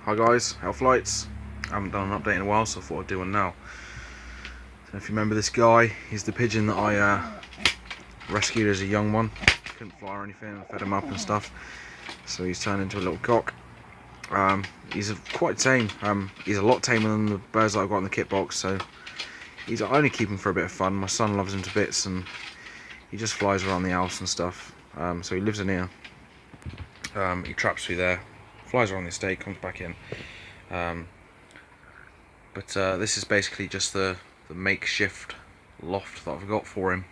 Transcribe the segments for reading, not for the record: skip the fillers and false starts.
Hi guys, Health Lights. I haven't done an update in a while, so I thought I'd do one now. So if you remember this guy, he's the pigeon that I rescued as a young one. Couldn't fly or anything, I fed him up and stuff. So he's turned into a little cock. He's quite tame. He's a lot tamer than the birds that I've got in the kit box, so I only keep him for a bit of fun. My son loves him to bits and he just flies around the house and stuff. So he lives in here. He traps through there, flies around the estate, comes back in. But this is basically just the makeshift loft that I've got for him.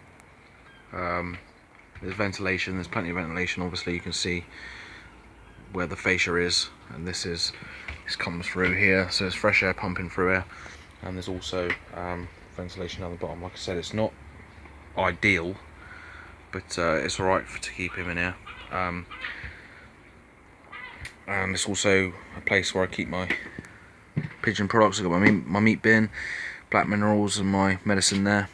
There's ventilation, there's plenty of ventilation. Obviously you can see where the fascia is, and this comes through here, so there's fresh air pumping through here, and there's also ventilation down the bottom. Like I said, it's not ideal, but it's alright to keep him in here. And it's also a place where I keep my pigeon products. I've got my meat bin, black minerals, and my medicine there.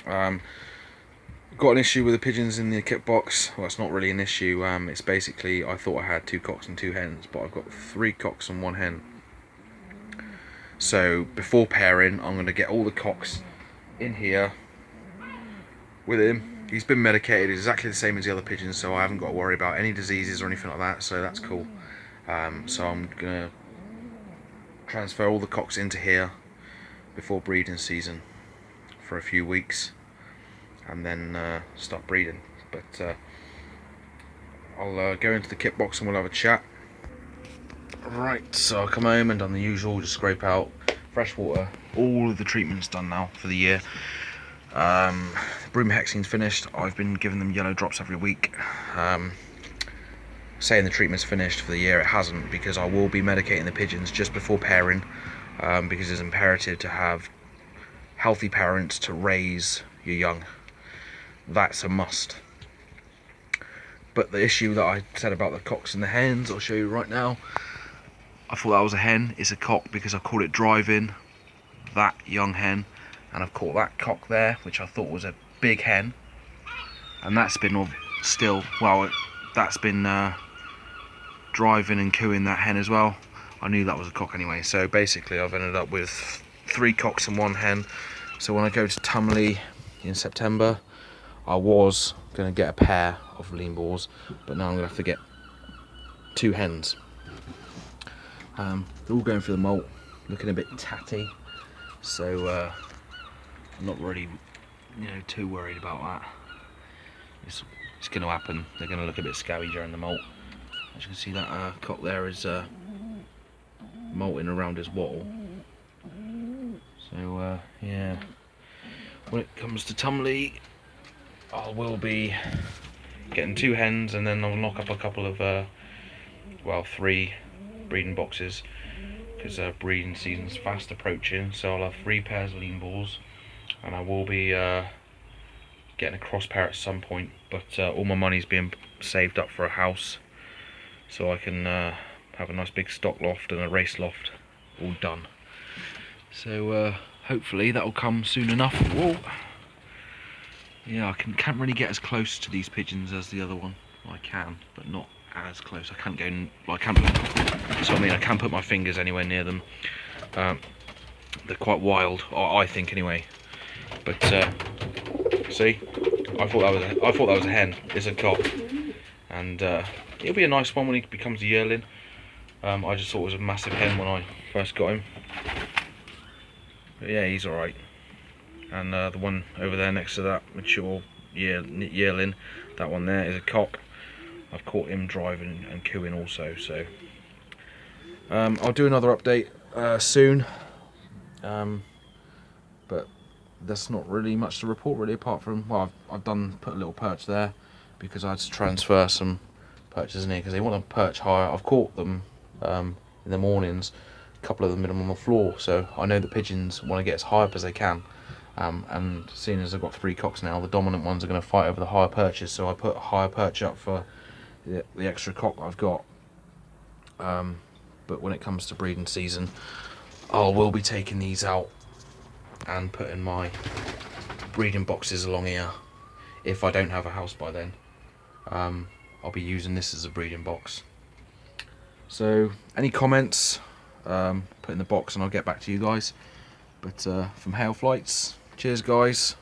Got an issue with the pigeons in the kit box. Well, it's not really an issue. It's basically, I thought I had 2 cocks and 2 hens, but I've got 3 cocks and 1 hen. So before pairing, I'm going to get all the cocks in here with him. He's been medicated exactly the same as the other pigeons, so I haven't got to worry about any diseases or anything like that, so that's cool. So I'm going to transfer all the cocks into here before breeding season for a few weeks, and then start breeding. But I'll go into the kit box and we'll have a chat. Right, so I'll come home and done the usual, just scrape out fresh water. All of the treatment's done now for the year. Bromhexane's finished. I've been giving them yellow drops every week. Saying the treatment's finished for the year, it hasn't, because I will be medicating the pigeons just before pairing, because it's imperative to have healthy parents to raise your young. That's a must. But the issue that I said about the cocks and the hens, I'll show you right now. I thought that was a hen. It's a cock because I caught it driving that young hen, and I've caught that cock there, which I thought was a big hen, and that's been that's been driving and cooing that hen as well. I knew that was a cock anyway. So basically I've ended up with 3 cocks and 1 hen. So when I go to Tumley in September, I was going to get a pair of lean boars, but now I'm going to have to get 2 hens. They're all going through the molt, looking a bit tatty, so I'm not really too worried about that. It's going to happen. They're going to look a bit scabby during the molt. As you can see, that cock there is molting around his wattle. So yeah, when it comes to Tumley, I will be getting 2 hens, and then I'll knock up a couple of 3 breeding boxes, because breeding season's fast approaching. So I'll have 3 pairs of lean boars, and I will be getting a cross pair at some point, but all my money's being saved up for a house, so I can have a nice big stock loft and a race loft all done. So hopefully that will come soon enough. Whoa. Yeah, I can't really get as close to these pigeons as the other one. I can, but not as close. I can't go. I can't put my fingers anywhere near them. They're quite wild, I think anyway. But see, I thought that was a hen. It's a cock, and it'll be a nice one when he becomes a yearling. I just thought it was a massive hen when I first got him. But yeah, he's alright. And the one over there next to that mature yearling, that one there is a cock. I've caught him driving and cooing also. So I'll do another update soon. But there's not really much to report really, apart from, well, I've put a little perch there because I had to transfer some perches in here because they want to perch higher. I've caught them in the mornings, a couple of them on the floor, so I know the pigeons want to get as high up as they can. And seeing as I've got 3 cocks now, the dominant ones are going to fight over the higher perches, so I put a higher perch up for the extra cock that I've got. But when it comes to breeding season, I will be taking these out and putting my breeding boxes along here. If I don't have a house by then, I'll be using this as a breeding box. So any comments, put in the box, and I'll get back to you guys. But from Hail Flights, cheers guys.